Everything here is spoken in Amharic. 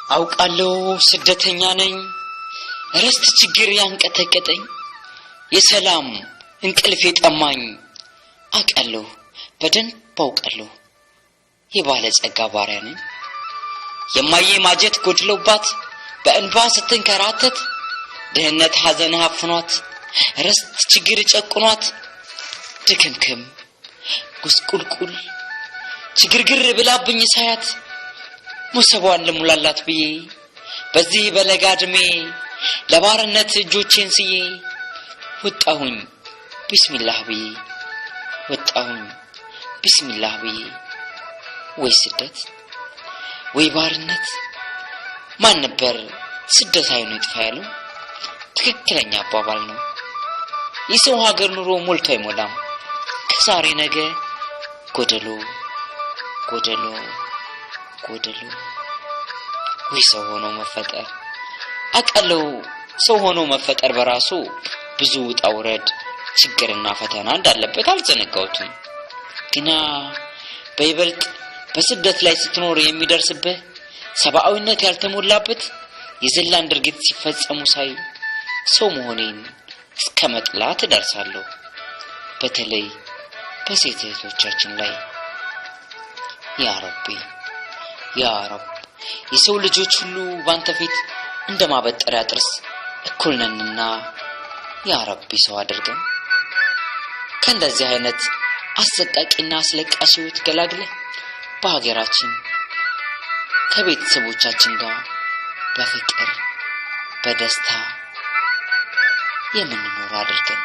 አውቃለሁ ስደተኛ ነኝ ረስት ችግር ያንቀጠቀጠኝ የሰላም እንቅልፍ የጠማኝ አውቃለሁ በደንብ አውቃለሁ የባለ ጸጋ ባሪያ ነኝ የማዬ ማጀት ጎድሎባት በእንባ ስትንከራተት ድህነት ሐዘን አፍኗት ረስት ችግር ጨቁኗት ድክምክም ጉስቁልቁል ችግርግር ብላብኝ ሳያት ሙሰቧን ልሙላላት ብዬ በዚህ በለጋ እድሜ ለባርነት እጆቼን ስዬ ወጣሁኝ ቢስሚላህ ብዬ ወጣሁኝ ቢስሚላህ ብዬ ወይ ስደት ወይ ባርነት ማን ነበር ስደት አይኑ ይጥፋ ያለው ትክክለኛ አባባል ነው የሰው ሀገር ኑሮ ሞልቶ አይሞላም ከዛሬ ነገ ጎደሎ ጎደሎ ጎደሎ ወይ ሰው ሆኖ መፈጠር አውቃለሁ ሰው ሆኖ መፈጠር በራሱ ብዙ ውጣ ውረድ ችግርና ፈተና እንዳለበት አልዘነጋውትም ግና በይበልጥ በስደት ላይ ስትኖር የሚደርስብህ ሰብአዊነት ያልተሞላበት የዘላን ድርጊት ሲፈጸሙ ሳይ ሰው መሆኔን እስከመጥላት ደርሳለሁ በተለይ በሴት እህቶቻችን ላይ ያ ረብ የሰው ልጆች ሁሉ ባንተ ፊት እንደማበጠሪያ ጥርስ እኩል ነንና ያ ረቢ ሰው አድርገን ከእንደዚህ አይነት አሰቃቂና አስለቃሽ ህይወት ገላግለህ በሀገራችን ከቤተሰቦቻችን ጋር በፍቅር በደስታ የምንኖር አድርገን